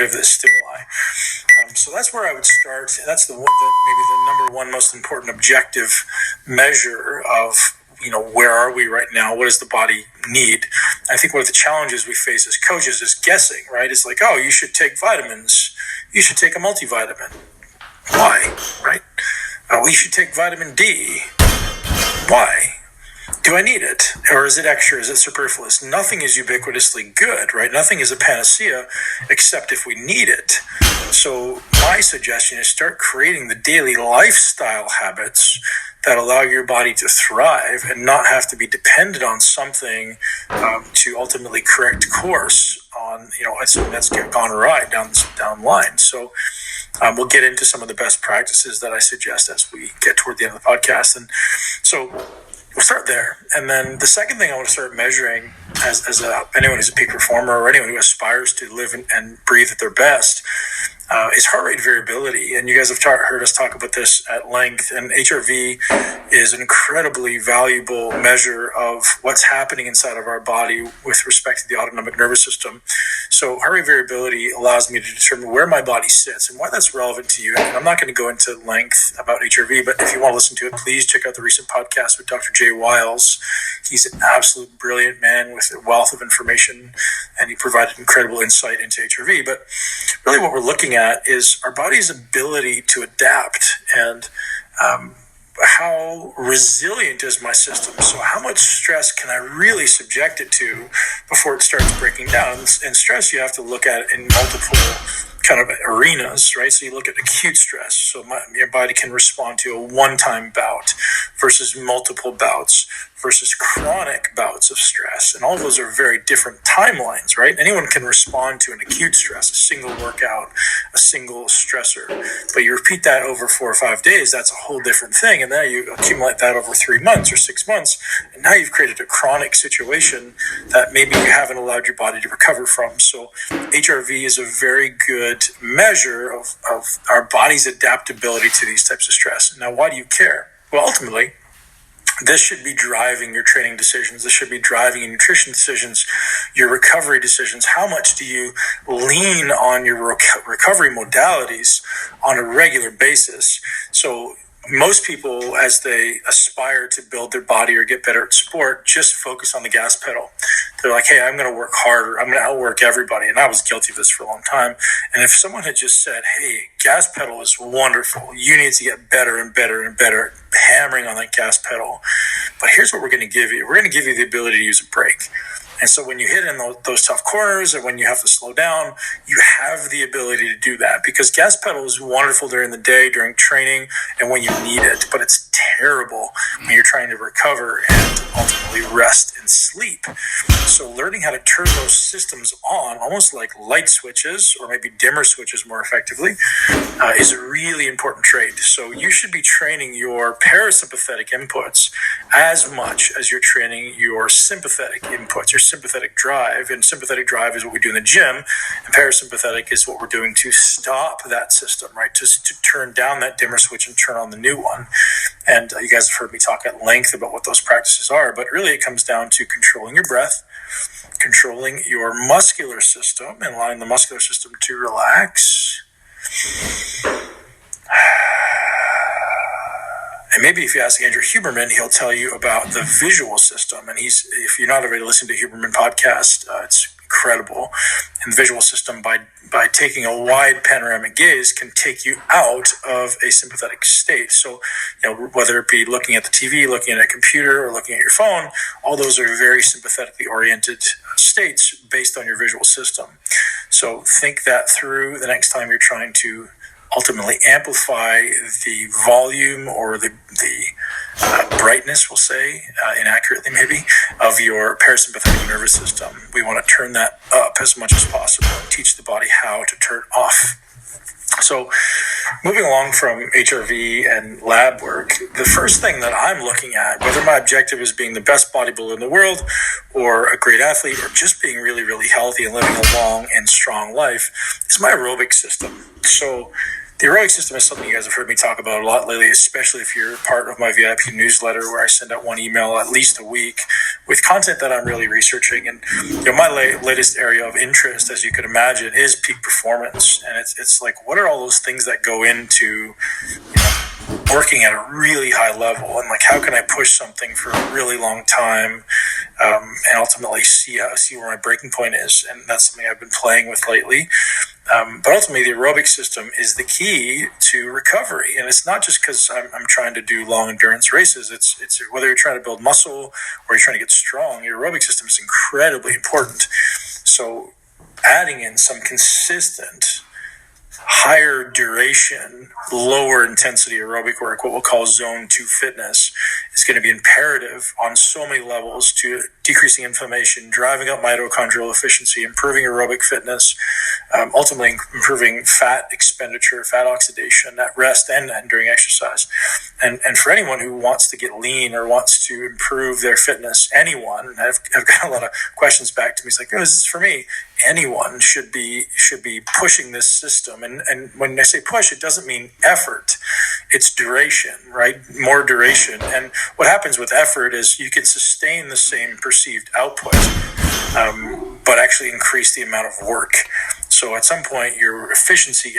of the stimuli. So that's where I would start. That's maybe the number one most important objective measure of, where are we right now? What does the body need? I think one of the challenges we face as coaches is guessing, right? It's like, oh, you should take vitamins. You should take a multivitamin. Why, right? Oh, you should take vitamin D. Why? Do I need it? Or is it extra? Is it superfluous? Nothing is ubiquitously good, right? Nothing is a panacea except if we need it. So my suggestion is start creating the daily lifestyle habits that allow your body to thrive and not have to be dependent on something to ultimately correct course on, something that's gone awry down the line. So we'll get into some of the best practices that I suggest as we get toward the end of the podcast. And so we'll start there. And then the second thing I want to start measuring as anyone who's a peak performer or anyone who aspires to live and breathe at their best is heart rate variability. And you guys have heard us talk about this at length. And HRV is an incredibly valuable measure of what's happening inside of our body with respect to the autonomic nervous system. So heart rate variability allows me to determine where my body sits and why that's relevant to you. And I'm not going to go into length about HRV, but if you want to listen to it, please check out the recent podcast with Dr. Jay Wiles. He's an absolute brilliant man with a wealth of information, and he provided incredible insight into HRV. But really what we're looking at is our body's ability to adapt and how resilient is my system? So how much stress can I really subject it to before it starts breaking down? And stress, you have to look at it in multiple kind of arenas, right? So you look at acute stress. So your body can respond to a one-time bout versus multiple bouts versus chronic bouts of stress. And all of those are very different timelines, right? Anyone can respond to an acute stress, a single workout, a single stressor. But you repeat that over 4 or 5 days, that's a whole different thing. And then you accumulate that over 3 months or 6 months. And now you've created a chronic situation that maybe you haven't allowed your body to recover from. So HRV is a very good measure of our body's adaptability to these types of stress. Now, why do you care? Well, ultimately, this should be driving your training decisions. This should be driving your nutrition decisions, your recovery decisions. How much do you lean on your recovery modalities on a regular basis? So most people, as they aspire to build their body or get better at sport, just focus on the gas pedal. They're like, hey, I'm going to work harder. I'm going to outwork everybody. And I was guilty of this for a long time. And if someone had just said, hey, gas pedal is wonderful. You need to get better and better and better, hammering on that gas pedal. But here's what we're going to give you. We're going to give you the ability to use a brake. And so when you hit in those tough corners and when you have to slow down, you have the ability to do that, because gas pedal is wonderful during the day, during training, and when you need it. But it's terrible when you're trying to recover and ultimately rest and sleep. So learning how to turn those systems on, almost like light switches or maybe dimmer switches more effectively, is a really important trait. So you should be training your parasympathetic inputs as much as you're training your sympathetic inputs, your sympathetic drive. And sympathetic drive is what we do in the gym, and parasympathetic is what we're doing to stop that system, right? Just to turn down that dimmer switch and turn on the new one. And you guys have heard me talk at length about what those practices are, but really it comes down to controlling your breath, controlling your muscular system, and allowing the muscular system to relax. And maybe if you ask Andrew Huberman, he'll tell you about the visual system. And if you're not already listening to Huberman podcast, it's incredible. And the visual system, by taking a wide panoramic gaze, can take you out of a sympathetic state. So, whether it be looking at the TV, looking at a computer, or looking at your phone, all those are very sympathetically oriented states based on your visual system. So think that through the next time you're trying to ultimately amplify the volume or the brightness, we'll say, inaccurately maybe, of your parasympathetic nervous system. We want to turn that up as much as possible and teach the body how to turn off. So moving along from HRV and lab work, the first thing that I'm looking at, whether my objective is being the best bodybuilder in the world or a great athlete or just being really, really healthy and living a long and strong life, is my aerobic system. So The aerobic system is something you guys have heard me talk about a lot lately, especially if you're part of my VIP newsletter, where I send out one email at least a week with content that I'm really researching. And my latest area of interest, as you could imagine, is peak performance. And it's like, what are all those things that go into working at a really high level, and like, how can I push something for a really long time, and ultimately see where my breaking point is. And that's something I've been playing with lately. But ultimately, the aerobic system is the key to recovery. And it's not just because I'm trying to do long endurance races. It's whether you're trying to build muscle or you're trying to get strong, your aerobic system is incredibly important. So adding in some consistent, higher duration, lower intensity aerobic work, what we'll call zone 2 fitness, is going to be imperative on so many levels to decreasing inflammation, driving up mitochondrial efficiency, improving aerobic fitness, ultimately improving fat expenditure, fat oxidation at rest and during exercise. And for anyone who wants to get lean or wants to improve their fitness, anyone, I've got a lot of questions back to me. It's like, oh, this is for me. Anyone should be pushing this system. And when I say push, it doesn't mean effort. It's duration, right? More duration. And what happens with effort is you can sustain the same perceived output, but actually increase the amount of work. So at some point, your efficiency gets